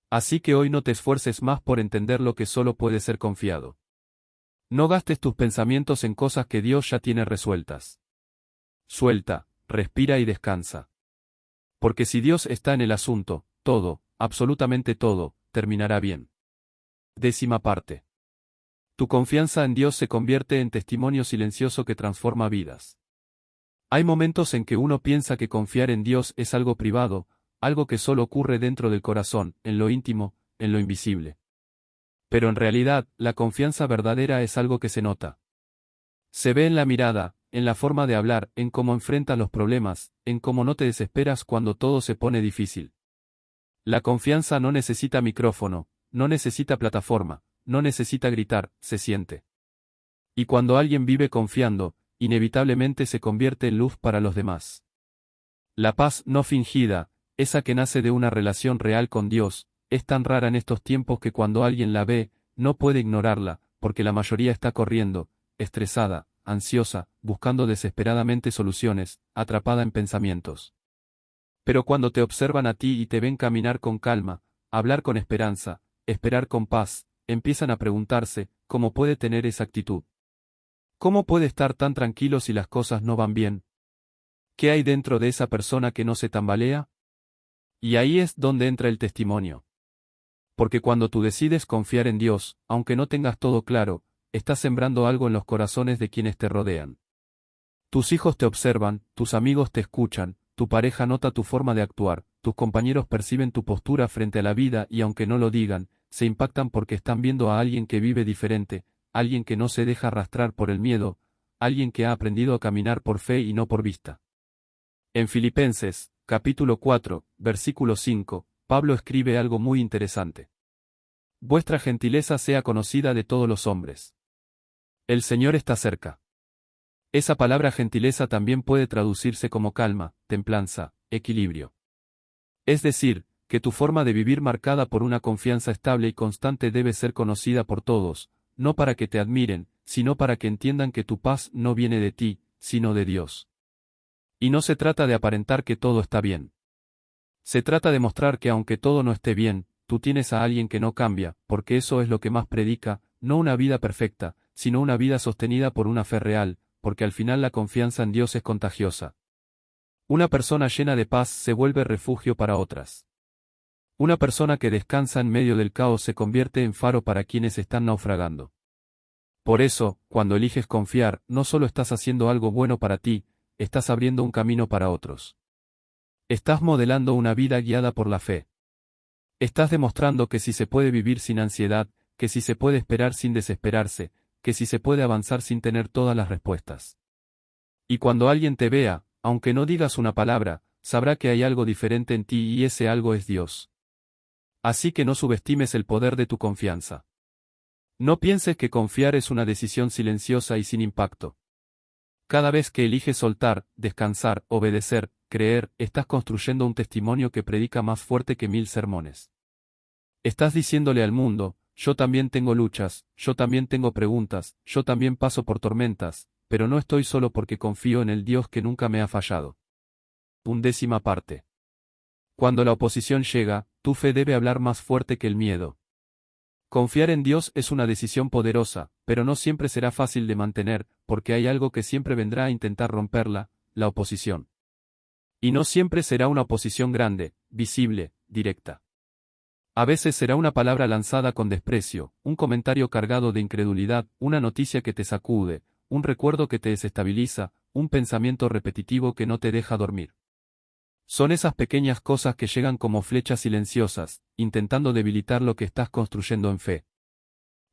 Así que hoy no te esfuerces más por entender lo que solo puede ser confiado. No gastes tus pensamientos en cosas que Dios ya tiene resueltas. Suelta, respira y descansa. Porque si Dios está en el asunto, todo, absolutamente todo, terminará bien. 10ª parte. Tu confianza en Dios se convierte en testimonio silencioso que transforma vidas. Hay momentos en que uno piensa que confiar en Dios es algo privado, algo que solo ocurre dentro del corazón, en lo íntimo, en lo invisible. Pero en realidad, la confianza verdadera es algo que se nota. Se ve en la mirada, en la forma de hablar, en cómo enfrentas los problemas, en cómo no te desesperas cuando todo se pone difícil. La confianza no necesita micrófono, no necesita plataforma, no necesita gritar, se siente. Y cuando alguien vive confiando, inevitablemente se convierte en luz para los demás. La paz no fingida, esa que nace de una relación real con Dios, es tan rara en estos tiempos que cuando alguien la ve, no puede ignorarla, porque la mayoría está corriendo, estresada, ansiosa, buscando desesperadamente soluciones, atrapada en pensamientos. Pero cuando te observan a ti y te ven caminar con calma, hablar con esperanza, esperar con paz, empiezan a preguntarse, ¿cómo puede tener esa actitud? ¿Cómo puede estar tan tranquilo si las cosas no van bien? ¿Qué hay dentro de esa persona que no se tambalea? Y ahí es donde entra el testimonio. Porque cuando tú decides confiar en Dios, aunque no tengas todo claro, estás sembrando algo en los corazones de quienes te rodean. Tus hijos te observan, tus amigos te escuchan, tu pareja nota tu forma de actuar, tus compañeros perciben tu postura frente a la vida y aunque no lo digan, se impactan porque están viendo a alguien que vive diferente, alguien que no se deja arrastrar por el miedo, alguien que ha aprendido a caminar por fe y no por vista. En Filipenses, capítulo 4, versículo 5, Pablo escribe algo muy interesante. Vuestra gentileza sea conocida de todos los hombres. El Señor está cerca. Esa palabra gentileza también puede traducirse como calma, templanza, equilibrio. Es decir, que tu forma de vivir marcada por una confianza estable y constante debe ser conocida por todos, no para que te admiren, sino para que entiendan que tu paz no viene de ti, sino de Dios. Y no se trata de aparentar que todo está bien. Se trata de mostrar que aunque todo no esté bien, tú tienes a alguien que no cambia, porque eso es lo que más predica, no una vida perfecta, sino una vida sostenida por una fe real, porque al final la confianza en Dios es contagiosa. Una persona llena de paz se vuelve refugio para otras. Una persona que descansa en medio del caos se convierte en faro para quienes están naufragando. Por eso, cuando eliges confiar, no solo estás haciendo algo bueno para ti, estás abriendo un camino para otros. Estás modelando una vida guiada por la fe. Estás demostrando que si se puede vivir sin ansiedad, que si se puede esperar sin desesperarse, que si se puede avanzar sin tener todas las respuestas. Y cuando alguien te vea, aunque no digas una palabra, sabrá que hay algo diferente en ti y ese algo es Dios. Así que no subestimes el poder de tu confianza. No pienses que confiar es una decisión silenciosa y sin impacto. Cada vez que eliges soltar, descansar, obedecer, creer, estás construyendo un testimonio que predica más fuerte que 1000 sermones. Estás diciéndole al mundo, yo también tengo luchas, yo también tengo preguntas, yo también paso por tormentas, pero no estoy solo porque confío en el Dios que nunca me ha fallado. 1/10 parte. Cuando la oposición llega, tu fe debe hablar más fuerte que el miedo. Confiar en Dios es una decisión poderosa, pero no siempre será fácil de mantener, porque hay algo que siempre vendrá a intentar romperla, la oposición. Y no siempre será una oposición grande, visible, directa. A veces será una palabra lanzada con desprecio, un comentario cargado de incredulidad, una noticia que te sacude, un recuerdo que te desestabiliza, un pensamiento repetitivo que no te deja dormir. Son esas pequeñas cosas que llegan como flechas silenciosas, intentando debilitar lo que estás construyendo en fe.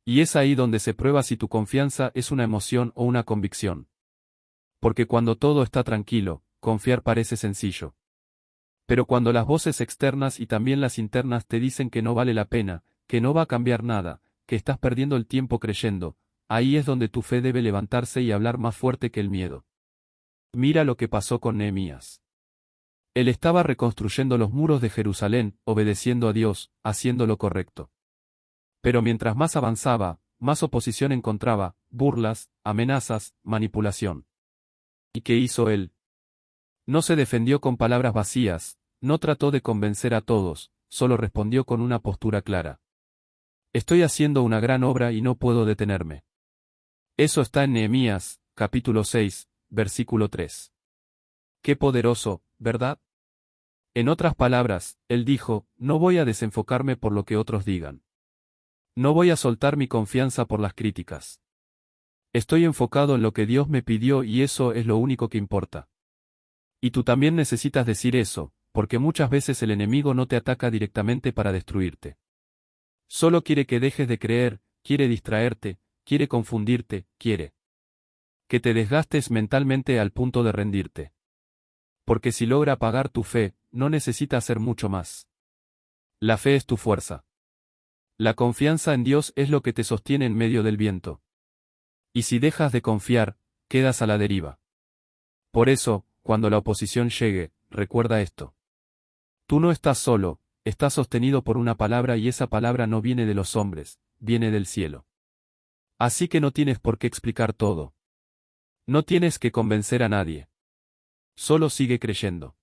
Y es ahí donde se prueba si tu confianza es una emoción o una convicción. Porque cuando todo está tranquilo, confiar parece sencillo. Pero cuando las voces externas y también las internas te dicen que no vale la pena, que no va a cambiar nada, que estás perdiendo el tiempo creyendo, ahí es donde tu fe debe levantarse y hablar más fuerte que el miedo. Mira lo que pasó con Nehemías. Él estaba reconstruyendo los muros de Jerusalén, obedeciendo a Dios, haciendo lo correcto. Pero mientras más avanzaba, más oposición encontraba, burlas, amenazas, manipulación. ¿Y qué hizo él? No se defendió con palabras vacías, no trató de convencer a todos, solo respondió con una postura clara. Estoy haciendo una gran obra y no puedo detenerme. Eso está en Nehemías, capítulo 6, versículo 3. Qué poderoso, ¿verdad? En otras palabras, él dijo, no voy a desenfocarme por lo que otros digan. No voy a soltar mi confianza por las críticas. Estoy enfocado en lo que Dios me pidió y eso es lo único que importa. Y tú también necesitas decir eso, porque muchas veces el enemigo no te ataca directamente para destruirte. Solo quiere que dejes de creer, quiere distraerte, quiere confundirte, quiere que te desgastes mentalmente al punto de rendirte. Porque si logra apagar tu fe, no necesita hacer mucho más. La fe es tu fuerza. La confianza en Dios es lo que te sostiene en medio del viento. Y si dejas de confiar, quedas a la deriva. Por eso, cuando la oposición llegue, recuerda esto. Tú no estás solo, estás sostenido por una palabra y esa palabra no viene de los hombres, viene del cielo. Así que no tienes por qué explicar todo. No tienes que convencer a nadie. Solo sigue creyendo.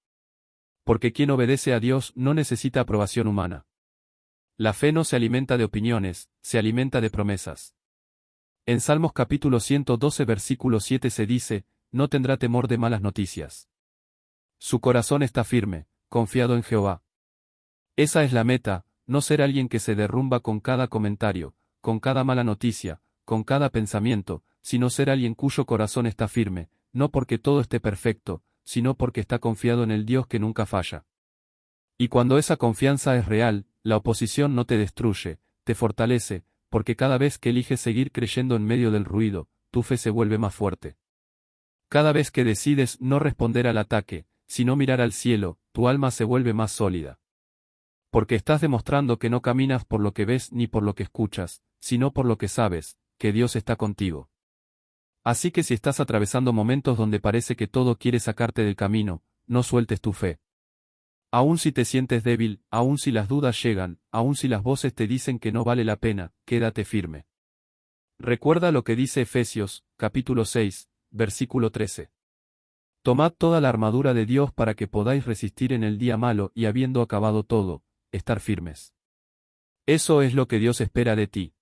Porque quien obedece a Dios no necesita aprobación humana. La fe no se alimenta de opiniones, se alimenta de promesas. En Salmos capítulo 112 versículo 7 se dice, no tendrá temor de malas noticias. Su corazón está firme, confiado en Jehová. Esa es la meta, no ser alguien que se derrumba con cada comentario, con cada mala noticia, con cada pensamiento, sino ser alguien cuyo corazón está firme, no porque todo esté perfecto, sino porque está confiado en el Dios que nunca falla. Y cuando esa confianza es real, la oposición no te destruye, te fortalece, porque cada vez que eliges seguir creyendo en medio del ruido, tu fe se vuelve más fuerte. Cada vez que decides no responder al ataque, sino mirar al cielo, tu alma se vuelve más sólida. Porque estás demostrando que no caminas por lo que ves ni por lo que escuchas, sino por lo que sabes, que Dios está contigo. Así que si estás atravesando momentos donde parece que todo quiere sacarte del camino, no sueltes tu fe. Aun si te sientes débil, aun si las dudas llegan, aun si las voces te dicen que no vale la pena, quédate firme. Recuerda lo que dice Efesios, capítulo 6, versículo 13. Tomad toda la armadura de Dios para que podáis resistir en el día malo y habiendo acabado todo, estar firmes. Eso es lo que Dios espera de ti.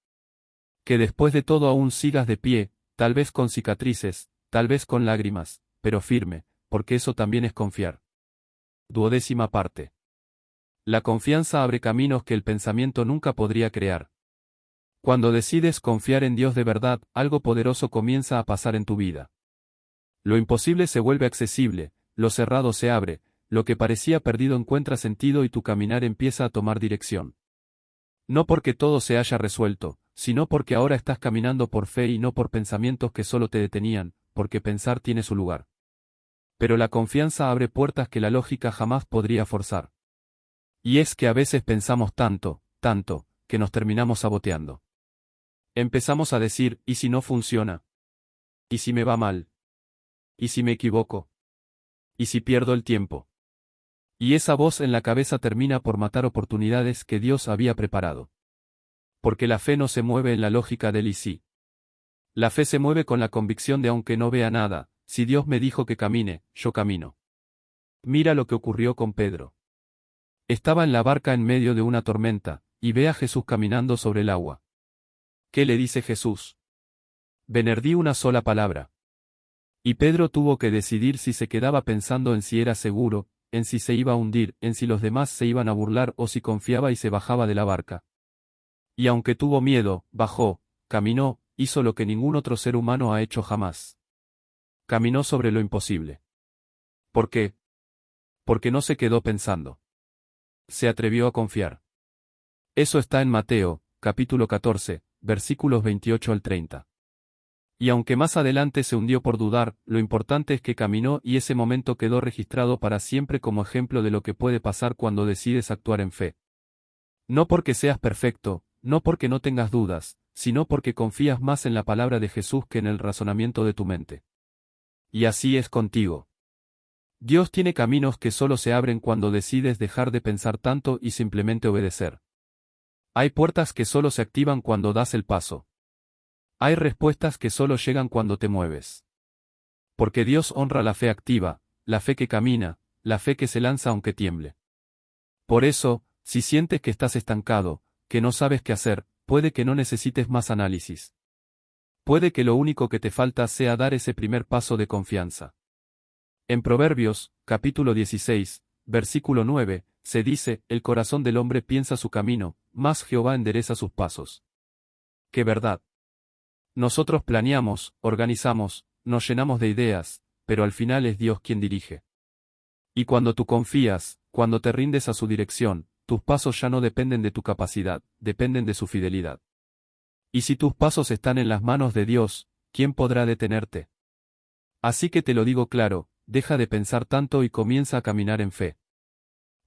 Que después de todo aún sigas de pie, tal vez con cicatrices, tal vez con lágrimas, pero firme, porque eso también es confiar. 12ª parte. La confianza abre caminos que el pensamiento nunca podría crear. Cuando decides confiar en Dios de verdad, algo poderoso comienza a pasar en tu vida. Lo imposible se vuelve accesible, lo cerrado se abre, lo que parecía perdido encuentra sentido y tu caminar empieza a tomar dirección. No porque todo se haya resuelto, sino porque ahora estás caminando por fe y no por pensamientos que solo te detenían, porque pensar tiene su lugar. Pero la confianza abre puertas que la lógica jamás podría forzar. Y es que a veces pensamos tanto, que nos terminamos saboteando. Empezamos a decir, ¿y si no funciona? ¿Y si me va mal? ¿Y si me equivoco? ¿Y si pierdo el tiempo? Y esa voz en la cabeza termina por matar oportunidades que Dios había preparado. Porque la fe no se mueve en la lógica del y sí. La fe se mueve con la convicción de aunque no vea nada, si Dios me dijo que camine, yo camino. Mira lo que ocurrió con Pedro. Estaba en la barca en medio de una tormenta, y ve a Jesús caminando sobre el agua. ¿Qué le dice Jesús? Ven, di una sola palabra. Y Pedro tuvo que decidir si se quedaba pensando en si era seguro, en si se iba a hundir, en si los demás se iban a burlar o si confiaba y se bajaba de la barca. Y aunque tuvo miedo, bajó, caminó, hizo lo que ningún otro ser humano ha hecho jamás. Caminó sobre lo imposible. ¿Por qué? Porque no se quedó pensando. Se atrevió a confiar. Eso está en Mateo, capítulo 14, versículos 28 al 30. Y aunque más adelante se hundió por dudar, lo importante es que caminó y ese momento quedó registrado para siempre como ejemplo de lo que puede pasar cuando decides actuar en fe. No porque seas perfecto, no porque no tengas dudas, sino porque confías más en la palabra de Jesús que en el razonamiento de tu mente. Y así es contigo. Dios tiene caminos que solo se abren cuando decides dejar de pensar tanto y simplemente obedecer. Hay puertas que solo se activan cuando das el paso. Hay respuestas que solo llegan cuando te mueves. Porque Dios honra la fe activa, la fe que camina, la fe que se lanza aunque tiemble. Por eso, si sientes que estás estancado, que no sabes qué hacer, puede que no necesites más análisis. Puede que lo único que te falta sea dar ese primer paso de confianza. En Proverbios, capítulo 16, versículo 9, se dice, el corazón del hombre piensa su camino, mas Jehová endereza sus pasos. ¡Qué verdad! Nosotros planeamos, organizamos, nos llenamos de ideas, pero al final es Dios quien dirige. Y cuando tú confías, cuando te rindes a su dirección, tus pasos ya no dependen de tu capacidad, dependen de su fidelidad. Y si tus pasos están en las manos de Dios, ¿quién podrá detenerte? Así que te lo digo claro, deja de pensar tanto y comienza a caminar en fe.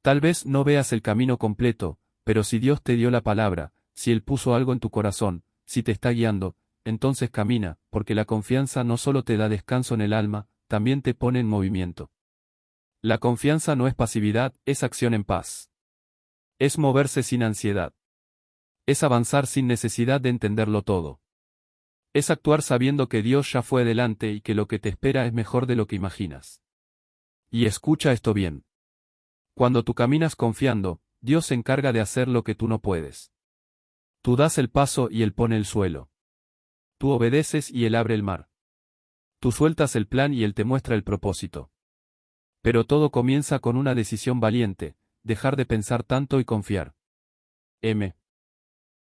Tal vez no veas el camino completo, Pero si Dios te dio la palabra, si Él puso algo en tu corazón, si te está guiando, entonces camina, porque la confianza no solo te da descanso en el alma, también te pone en movimiento. La confianza no es pasividad, es acción en paz. Es moverse sin ansiedad. Es avanzar sin necesidad de entenderlo todo. Es actuar sabiendo que Dios ya fue delante y que lo que te espera es mejor de lo que imaginas. Y escucha esto bien. Cuando tú caminas confiando, Dios se encarga de hacer lo que tú no puedes. Tú das el paso y Él pone el suelo. Tú obedeces y Él abre el mar. Tú sueltas el plan y Él te muestra el propósito. Pero todo comienza con una decisión valiente, dejar de pensar tanto y confiar. M.